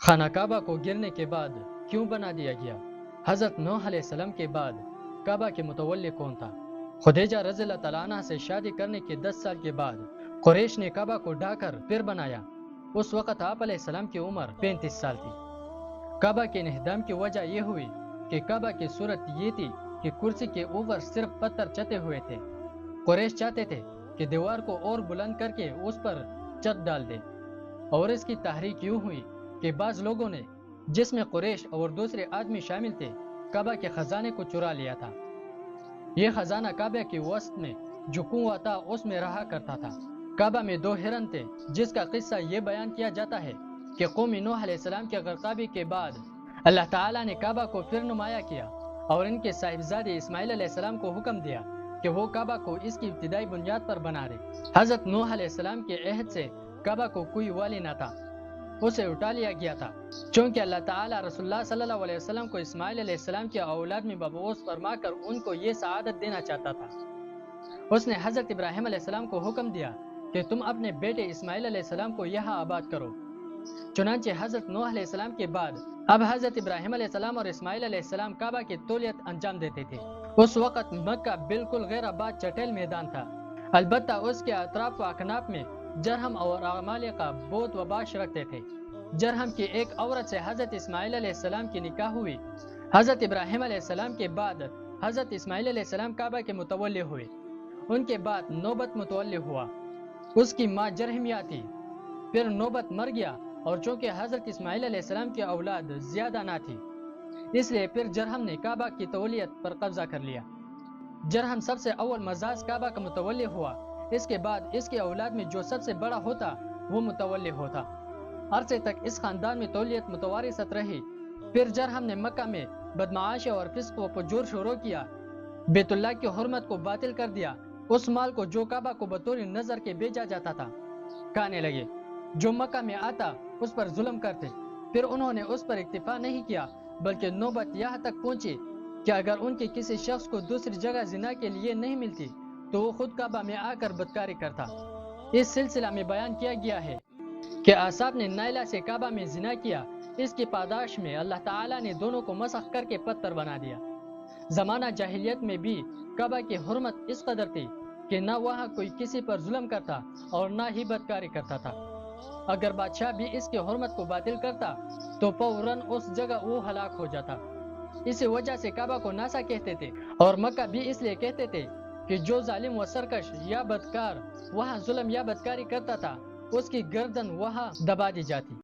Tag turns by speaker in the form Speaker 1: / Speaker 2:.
Speaker 1: خانہ کعبہ کو گرنے کے بعد کیوں بنا دیا گیا؟ حضرت نوح علیہ السلام کے بعد کعبہ کے متولی کون تھا؟ خدیجہ رضی اللہ تعالیٰ عنہ سے شادی کرنے کے 10 سال کے بعد قریش نے کعبہ کو ڈھا کر پھر بنایا۔ اس وقت آپ علیہ السلام کی عمر 35 سال تھی۔ کعبہ کے انہدام کی وجہ یہ ہوئی کہ کعبہ کی صورت یہ تھی کہ کرسی کے اوپر صرف پتھر چتے ہوئے تھے۔ قریش چاہتے تھے کہ دیوار کو اور بلند کر کے اس پر چت ڈال دے، اور اس کی تحریک یوں ہوئی کہ بعض لوگوں نے، جس میں قریش اور دوسرے آدمی شامل تھے، کعبہ کے خزانے کو چرا لیا تھا۔ یہ خزانہ کعبہ کے وسط میں جو کنواں تھا اس میں رہا کرتا تھا۔ کعبہ میں 2 ہرن تھے، جس کا قصہ یہ بیان کیا جاتا ہے کہ قوم نوح علیہ السلام کے غرقابی کے بعد اللہ تعالیٰ نے کعبہ کو پھر نمایاں کیا اور ان کے صاحبزادے اسماعیل علیہ السلام کو حکم دیا کہ وہ کعبہ کو اس کی ابتدائی بنیاد پر بنا دے۔ حضرت نوح علیہ السلام کے عہد سے کعبہ کو کوئی والی نہ تھا، اسے اٹھا لیا گیا تھا، چونکہ اللہ تعالیٰ رسول اللہ صلی اللہ علیہ وسلم کو اسماعیل علیہ السلام کی اولاد میں مبعوث فرما کر ان کو یہ سعادت دینا چاہتا تھا۔ اس نے حضرت ابراہیم علیہ السلام کو حکم دیا کہ تم اپنے بیٹے اسماعیل علیہ السلام کو یہاں آباد کرو۔ چنانچہ حضرت نوح علیہ السلام کے بعد اب حضرت ابراہیم علیہ السلام اور اسماعیل علیہ السلام کعبہ کی تولیت انجام دیتے تھے۔ اس وقت مکہ بالکل غیر آباد چٹیل میدان تھا، البتہ اس کے اطراف و اکناف میں جرہم اور عمالقہ بت و باش رکھتے تھے۔ جرہم کی ایک عورت سے حضرت اسماعیل علیہ السلام کی نکاح ہوئی۔ حضرت ابراہیم علیہ السلام کے بعد حضرت اسماعیل علیہ السلام کعبہ کے متولی ہوئے۔ ان کے بعد نوبت متولی ہوا، اس کی ماں جرہمیہ تھی۔ پھر نوبت مر گیا، اور چونکہ حضرت اسماعیل علیہ السلام کی اولاد زیادہ نہ تھی، اس لیے پھر جرہم نے کعبہ کی تولیت پر قبضہ کر لیا۔ جرہم سب سے اول مزاج کعبہ کا متولی ہوا، اس کے بعد اس کی اولاد میں جو سب سے بڑا ہوتا وہ متولی ہوتا۔ عرصے تک اس خاندان میں تولیت متوارثت رہی۔ پھر جرہم نے مکہ میں بدمعاشی اور فسق و فجور شروع کیا، بیت اللہ کی حرمت کو باطل کر دیا۔ اس مال کو جو کعبہ کو بطور نظر کے بیچا جاتا تھا کھانے لگے، جو مکہ میں آتا اس پر ظلم کرتے۔ پھر انہوں نے اس پر اکتفا نہیں کیا، بلکہ نوبت یہاں تک پہنچی کہ اگر ان کے کسی شخص کو دوسری جگہ زنا کے لیے نہیں ملتی تو وہ خود کعبہ میں آ کر بدکاری کرتا۔ اس سلسلہ میں بیان کیا گیا ہے کہ آصاب نے نائلہ سے کعبہ میں زنا کیا، اس کی پاداش میں اللہ تعالیٰ نے دونوں کو مسخ کر کے پتھر بنا دیا۔ زمانہ جاہلیت میں بھی کعبہ کی حرمت اس قدر تھی کہ نہ وہاں کوئی کسی پر ظلم کرتا اور نہ ہی بدکاری کرتا تھا۔ اگر بادشاہ بھی اس کی حرمت کو باطل کرتا تو فوراً اس جگہ وہ ہلاک ہو جاتا۔ اسی وجہ سے کعبہ کو ناسا کہتے تھے، اور مکہ بھی اس لیے کہتے تھے کہ جو ظالم و سرکش یا بدکار وہاں ظلم یا بدکاری کرتا تھا اس کی گردن وہاں دبا دی جاتی۔